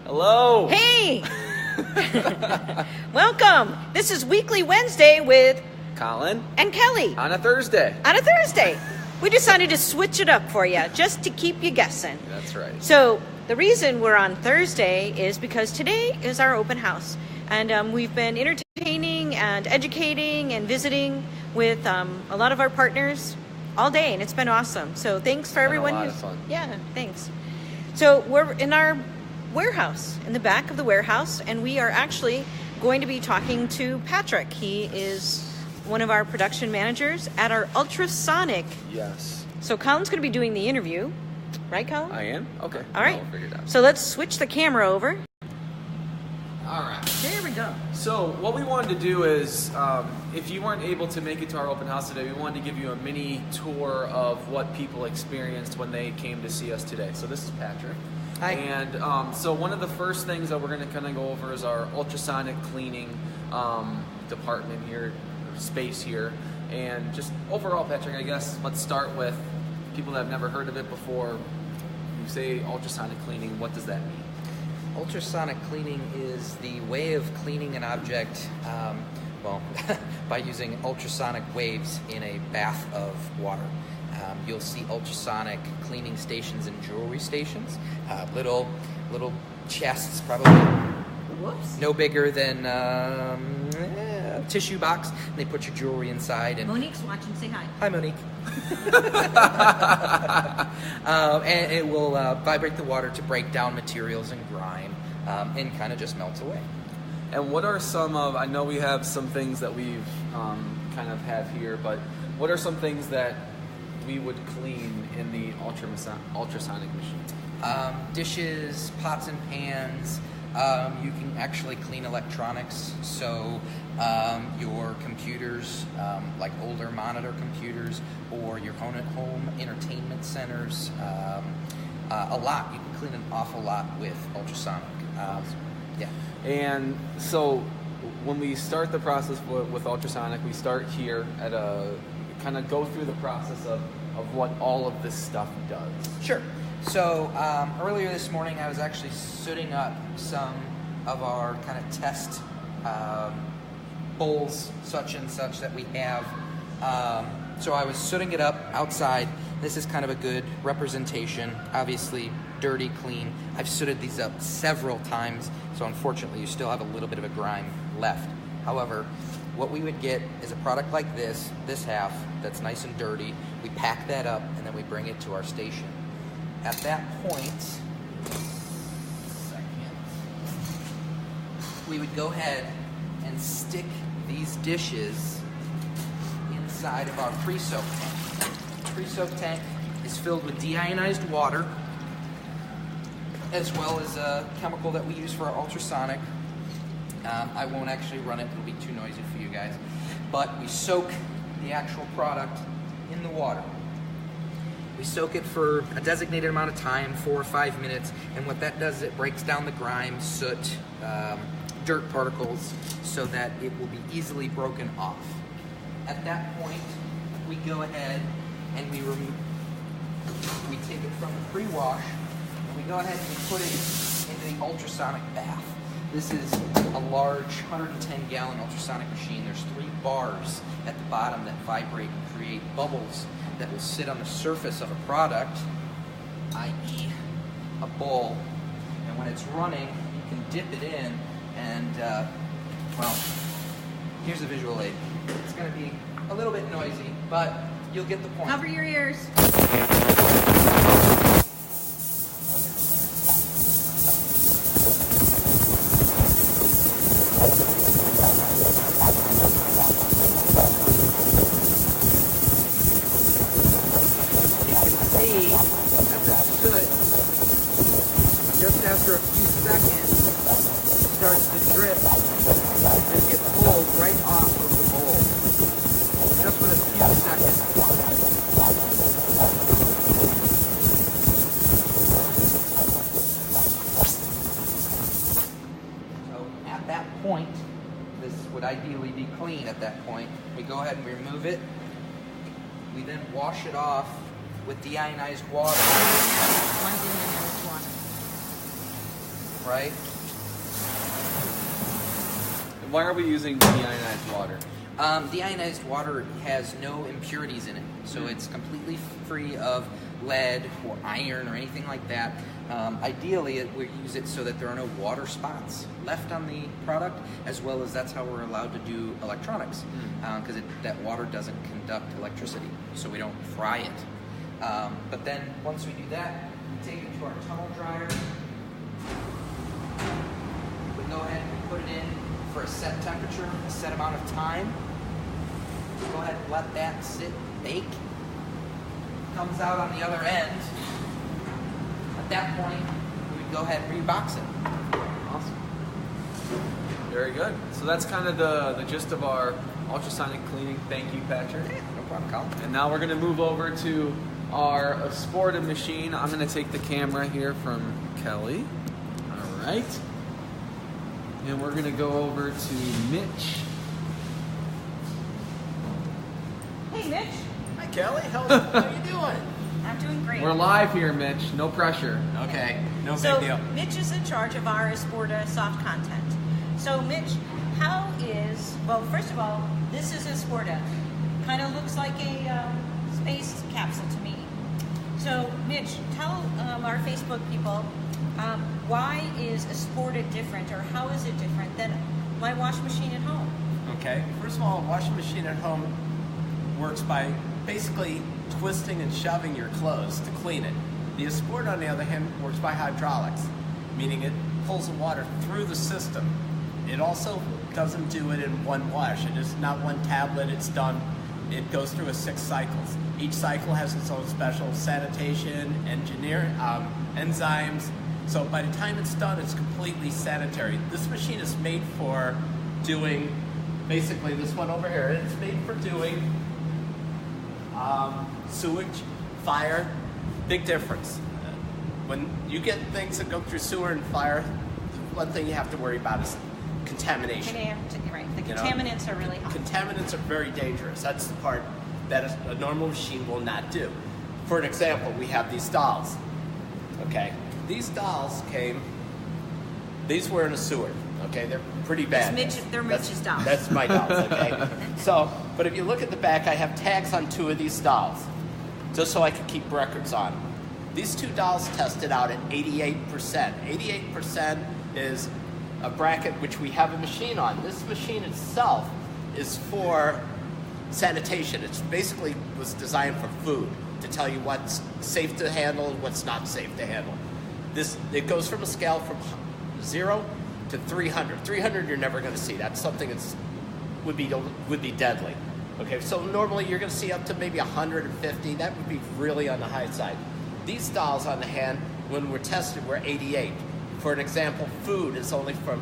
Hello. Hey! Welcome. This is Weekly Wednesday with Colin and Kelly. on a Thursday. We decided to switch it up for you, just to keep you guessing. That's right. So the reason we're on Thursday is because today is our open house. And we've been entertaining and educating and visiting with a lot of our partners all day, and it's been awesome. So thanks for everyone a lot of fun. Yeah, thanks. So we're in our warehouse, in the back of the warehouse, and we are actually going to be talking to Patrick. He is one of our production managers at our ultrasonic. Yes. So Colin's going to be doing the interview, right, Colin? I am? Okay. All right. We'll figure it out. So let's switch the camera over. All right. There we go. So what we wanted to do is, if you weren't able to make it to our open house today, we wanted to give you a mini tour of what people experienced when they came to see us today. So this is Patrick. Hi. And so one of the first things that we're going to kind of go over is our ultrasonic cleaning department here, or space here. And just overall, Patrick, I guess let's start with people that have never heard of it before. You say ultrasonic cleaning, what does that mean? Ultrasonic cleaning is the way of cleaning an object, by using ultrasonic waves in a bath of water. You'll see ultrasonic cleaning stations and jewelry stations, little chests, probably no bigger than a tissue box. And they put your jewelry inside. And Monique's watching. Say hi. Hi, Monique. And it will vibrate the water to break down materials and grime, and kind of just melts away. And what are some of, I know we have some things that we've kind of have here, but what are some things that we would clean in the ultrasonic machine? Dishes, pots and pans. You can actually clean electronics, so your computers, like older monitor computers, or your home entertainment centers. A lot. You can clean an awful lot with ultrasonic. Yeah. And so when we start the process with ultrasonic, we start here at kind of go through the process of what all of this stuff does. Sure. So earlier this morning, I was actually sooting up some of our kind of test bowls, such and such, that we have. So I was sooting it up outside. This is kind of a good representation. Obviously, dirty, clean. I've sooted these up several times, so unfortunately, you still have a little bit of a grime left. However, what we would get is a product like this half, that's nice and dirty. We pack that up, and then we bring it to our station. At that point, we would go ahead and stick these dishes inside of our pre-soak tank. The pre-soak tank is filled with deionized water, as well as a chemical that we use for our ultrasonic. I won't actually run it, it'll be too noisy for you guys. But we soak the actual product in the water. We soak it for a designated amount of time, 4 or 5 minutes, and what that does is it breaks down the grime, soot, dirt particles, so that it will be easily broken off. At that point, we go ahead and we take it from the pre-wash, and we go ahead and we put it into the ultrasonic bath. This is a large 110-gallon ultrasonic machine. There's 3 bars at the bottom that vibrate and create bubbles that will sit on the surface of a product, i.e. a bowl. And when it's running, you can dip it in and, here's a visual aid. It's going to be a little bit noisy, but you'll get the point. Cover your ears. Just after a few seconds, it starts to drip and get pulled right off of the bowl. Just with a few seconds. So at that point, this would ideally be clean at that point. We go ahead and remove it. We then wash it off with deionized water. right? And why are we using deionized water? Deionized water has no impurities in it, so it's completely free of lead or iron or anything like that. Ideally, we use it so that there are no water spots left on the product, as well as that's how we're allowed to do electronics, because that water doesn't conduct electricity, so we don't fry it. But then once we do that, we take it to our tunnel dryer. We go ahead and put it in for a set temperature, a set amount of time. Go ahead and let that sit, bake. Comes out on the other end. At that point, we would go ahead and rebox it. Awesome. Very good. So that's kind of the gist of our ultrasonic cleaning. Thank you, Patrick. Yeah, no problem, Colin. And now we're going to move over to our Sporta machine. I'm going to take the camera here from Kelly. All right. And we're going to go over to Mitch. Hey, Mitch. Hi, Kelly. How you doing? I'm doing great. We're live here, Mitch. No pressure. Okay, no So big deal. Mitch is in charge of our Sporta soft content. So Mitch, well, first of all, this is a Sporta. Kind of looks like a space capsule to me. So Mitch, tell our Facebook people, why is a Sporta different, or how is it different than my washing machine at home? Okay, first of all, a washing machine at home works by basically twisting and shoving your clothes to clean it. The Sport, on the other hand, works by hydraulics, meaning it pulls the water through the system. It also doesn't do it in one wash. It is not one tablet, it's done. It goes through 6 cycles. Each cycle has its own special sanitation, enzymes. So by the time it's done, it's completely sanitary. This machine is made for doing, basically this one over here, it's made for doing sewage, fire, big difference. When you get things that go through sewer and fire, one thing you have to worry about is contamination. Right, the contaminants are really hot. Contaminants are very dangerous. That's the part that a normal machine will not do. For an example, we have these dolls. Okay, these dolls these were in a sewer. Okay, they're pretty bad. They're Mitch's dolls. That's my dolls, okay? So, but if you look at the back, I have tags on 2 of these dolls, just so I can keep records on them. These 2 dolls tested out at 88%. 88% is a bracket which we have a machine on. This machine itself is for sanitation. It's basically was designed for food, to tell you what's safe to handle, what's not safe to handle. It goes from a scale from 0 to 300. 300 you're never going to see. That's something that would be deadly. Okay, so normally you're going to see up to maybe 150. That would be really on the high side. These dolls, on the hand, when we're tested, were 88. For an example, food is only from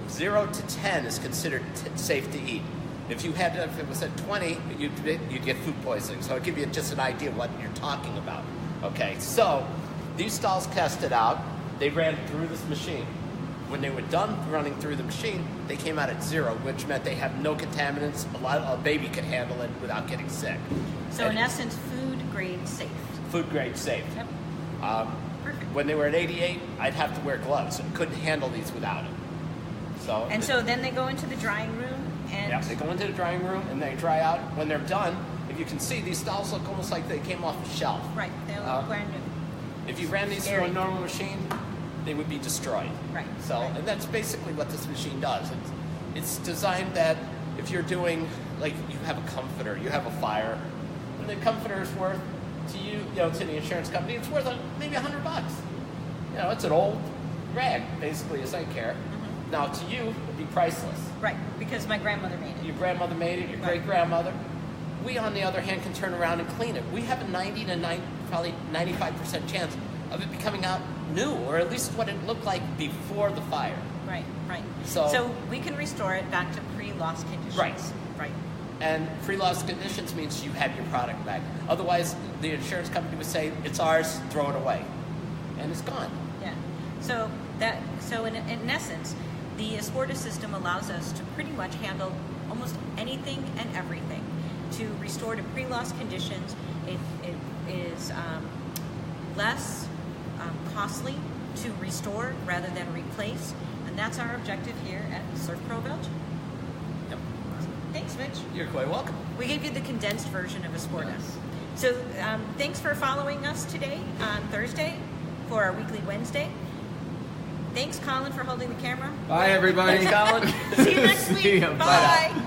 0 to 10 is considered safe to eat. If it was at 20, you'd get food poisoning. So I'll give you just an idea of what you're talking about. Okay, so these dolls tested out. They ran through this machine. When they were done running through the machine, they came out at 0, which meant they have no contaminants. A baby could handle it without getting sick. So in essence, food grade safe. Food grade safe. Yep. Perfect. When they were at 88, I'd have to wear gloves and couldn't handle these without it. So then they go into the drying room and... Yeah, they go into the drying room and they dry out. When they're done, if you can see, these dolls look almost like they came off a shelf. Right, they look brand new. If you ran these through a normal machine, they would be destroyed. Right. So, right. And that's basically what this machine does. It's designed that if you're doing, like, you have a comforter, you have a fire, and the comforter is worth to you, to the insurance company, it's worth maybe $100. It's an old rag, basically, as I care. Mm-hmm. Now, to you, it'd be priceless. Right, because my grandmother made it. Your grandmother made it, your great-grandmother. We, on the other hand, can turn around and clean it. We have a probably 95% chance of it becoming out new, or at least what it looked like before the fire. Right. So we can restore it back to pre-loss conditions. Right. And pre-loss conditions means you have your product back. Otherwise, the insurance company would say, it's ours, throw it away. And it's gone. Yeah. So in essence, the Sporta system allows us to pretty much handle almost anything and everything to restore to pre-loss conditions. It is less costly to restore rather than replace. And that's our objective here at SERVPRO of Elgin. Yep. Thanks, Mitch. You're quite welcome. We gave you the condensed version of a sport. So thanks for following us today on Thursday for our weekly Wednesday. Thanks, Colin, for holding the camera. Bye, everybody. Colin. See you next See week. ya. Bye.